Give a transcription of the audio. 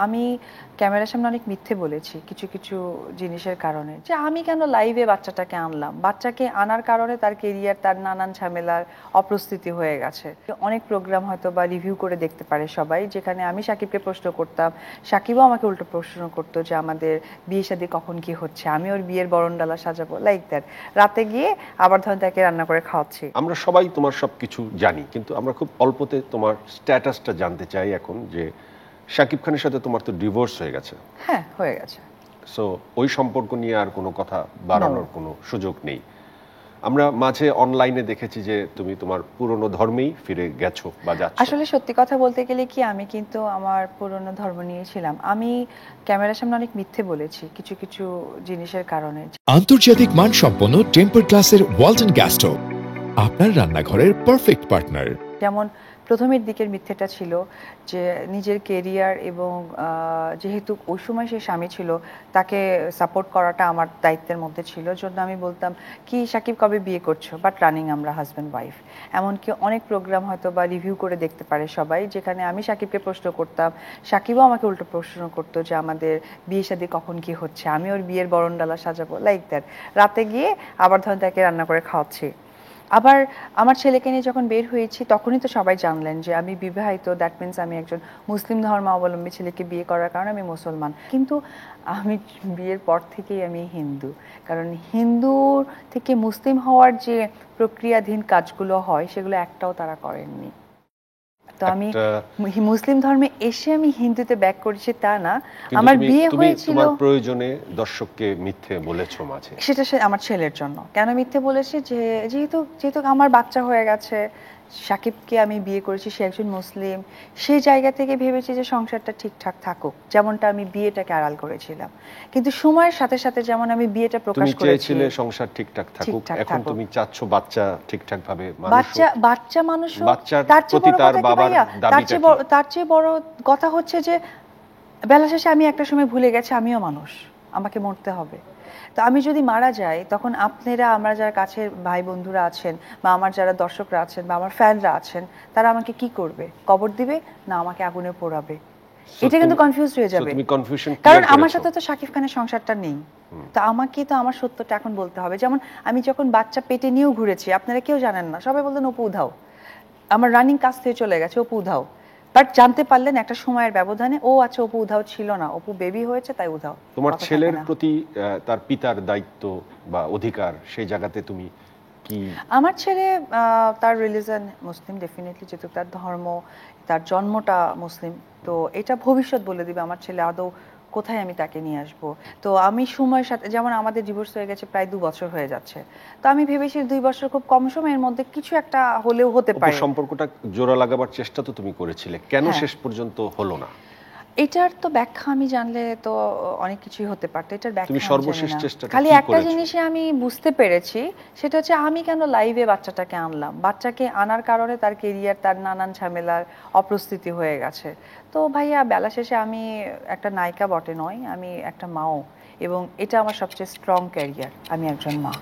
আমি ক্যামেরার সামনে অনেক মিথ্যে বলেছি কিছু কিছু জিনিসের কারণে, যে আমি কেন লাইভে বাচ্চাটাকে আনলাম। বাচ্চাকে আনার কারণে তার কেরিয়ার, তার নানান ঝামেলার অপ্রস্তুতি হয়ে গেছে। অনেক প্রোগ্রাম হয়তো বা রিভিউ করে দেখতে পারে সবাই, যেখানে আমি সাকিবকে প্রশ্ন করতাম, সাকিবও আমাকে উল্টো প্রশ্ন করতো যে আমাদের বিয়ে শাদী কখন কি হচ্ছে, আমি ওর বিয়ের বরণডালা সাজাবো, লাইক দ্যাট। রাতে গিয়ে আবার ধরেন তাকে রান্না করে খাওয়াচ্ছি। আমরা সবাই তোমার সবকিছু জানি, কিন্তু আমরা খুব অল্পতে তোমার স্ট্যাটাসটা জানতে চাই এখন, যে শাকিব খানের সাথে তোমার তো ডিভোর্স হয়ে গেছে। হ্যাঁ, হয়ে গেছে। সো ওই সম্পর্ক নিয়ে আর কোনো কথা বাড়ানোর কোনো সুযোগ নেই। আমরা মাঝে অনলাইনে দেখেছি যে তুমি তোমার পুরনো ধর্মেই ফিরে গেছো বা যাচ্ছ। আসলে সত্যি কথা বলতে গেলে কি, আমি কিন্তু আমার পুরনো ধর্ম নিয়ে ছিলাম। আমি ক্যামেরার সামনে অনেক মিথ্যে বলেছি কিছু কিছু জিনিসের কারণে। আন্তর্জাতিক মানসম্পন্ন টেম্পার গ্লাসের ওয়ালটন গ্যাস স্টোভ, আপনার রান্নাঘরের পারফেক্ট পার্টনার। যেমন প্রথমের দিকের মিথ্যেটা ছিল যে নিজের কেরিয়ার এবং যেহেতু ওই সময় সে স্বামী ছিল, তাকে সাপোর্ট করাটা আমার দায়িত্বের মধ্যে ছিল। জন্য আমি বলতাম কি, সাকিব কবে বিয়ে করছো, বাট রানিং আমরা হাজব্যান্ড ওয়াইফ। এমনকি অনেক প্রোগ্রাম হয়তো বা রিভিউ করে দেখতে পারে সবাই, যেখানে আমি সাকিবকে প্রশ্ন করতাম, সাকিবও আমাকে উল্টো প্রশ্ন করতো যে আমাদের বিয়ে শাদী কখন কি হচ্ছে, আমি ওর বিয়ের বরণডালা সাজাবো, লাইক দ্যাট। রাতে গিয়ে আবার ধরেন তাকে রান্না করে খাওয়াচ্ছি। আবার আমার ছেলেকে নিয়ে যখন বের হয়েছি, তখনই তো সবাই জানলেন যে আমি বিবাহিত, দ্যাট মিনস আমি একজন মুসলিম ধর্মাবলম্বী ছেলেকে বিয়ে করার কারণে আমি মুসলমান। কিন্তু আমি বিয়ের পর থেকেই আমি হিন্দু, কারণ হিন্দুর থেকে মুসলিম হওয়ার যে প্রক্রিয়াধীন কাজগুলো হয় সেগুলো একটাও তারা করেননি। তো আমি মুসলিম ধর্মে এসে আমি হিন্দুতে ব্যাক করেছি তা না, আমার বিয়ে হয়েছিল। তোমার প্রয়োজনে দর্শককে মিথ্যে বলেছো মাঝে। সেটা আমার ছেলের জন্য কেন মিথ্যে বলেছি, যে যেহেতু যেহেতু আমার বাচ্চা হয়ে গেছে, সাকিবকে আমি বিয়ে করেছি, সে একজন মুসলিম, সেই জায়গা থেকে ভেবেছি যে সংসারটা ঠিকঠাক থাকুক, যেমনটা আমি বিয়েটাকে আড়াল করেছিলাম। কিন্তু সময়ের সাথে সাথে যেমন আমি বিয়েটা প্রকাশ করেছি, তুমি চেয়েছিলে সংসার ঠিকঠাক থাকুক, এখন তুমি চাচ্ছ বাচ্চা ঠিকঠাক ভাবে মানুষ হোক। বাচ্চা মানুষ, তার প্রতি তার বাবার দাবিটা কি? তার চেয়ে বড় কথা হচ্ছে যে বেলা শেষে আমি একটা সময় ভুলে গেছি আমিও মানুষ, আমাকে মরতে হবে। তো আমি যদি মারা যাই, তখন আপনারা, আমরা যারা কাছের ভাই বন্ধুরা আছেন, বা আমার যারা দর্শকরা আছেন, বা আমার ফ্যানরা আছেন, তারা আমাকে কি করবে? কবর দিবে না আমাকে আগুনে পোড়াবে? এটা কিন্তু কনফিউজ হয়ে যাবে, কারণ আমার সাথে তো শাকিব খানের সংসারটা নেই। তো আমাকে তো আমার সত্যটা এখন বলতে হবে। যেমন আমি যখন বাচ্চা পেটে নিয়েও ঘুরেছি, আপনারা কেউ জানেন না, সবাই বলতেন অপু উধাও, আমার রানিং কাজ থেকে চলে গেছে, অপু উধাও। বাট জানতে পারলেন একটা সময়ের ব্যবধানে, ও আচ্ছা অপু উধাও ছিল না, অপু বেবি হয়েছে তাই উধাও। তোমার ছেলের প্রতি তার পিতার দায়িত্ব বা অধিকার, সেই জায়গাতে তুমি কি? আমার ছেলে তার রিলিজন মুসলিম, ডেফিনেটলি, যেহেতু তার ধর্ম, তার জন্মটা মুসলিম, তো এটা ভবিষ্যৎ বলে দিবে আমার ছেলে আদৌ কোথায় আমি তাকে নিয়ে আসব। তো আমি সময়ের সাথে, যেমন আমাদের ডিভোর্স হয়ে গেছে প্রায় 2 বছর হয়ে যাচ্ছে, তো আমি ভেবেছি 2 বছর খুব কম সময়ের মধ্যে কিছু একটা হলেও হতে পারে। সম্পর্কটা জোড়া লাগাবার চেষ্টা তো তুমি করেছিলে, কেন শেষ পর্যন্ত হলো না? এটার তো ব্যাখ্যা আমি জানলে তো অনেক কিছুই হতে পারতো, এটার ব্যাখ্যা তুমি সর্বশেষ চেষ্টাটা খালি কি একটা জিনিসই আমি বুঝতে পেরেছি, সেটা হচ্ছে আমি কেন লাইভে বাচ্চাটাকে আনলাম। বাচ্চাকে আনার কারণে তার কেরিয়ার, তার নানান ঝামেলার অপ্রস্তুতি হয়ে গেছে। তো ভাইয়া, বেলা শেষে আমি একটা নায়িকা বটে নয়, আমি একটা মাও, এবং এটা আমার সবচেয়ে স্ট্রং ক্যারিয়ার, আমি একজন মা।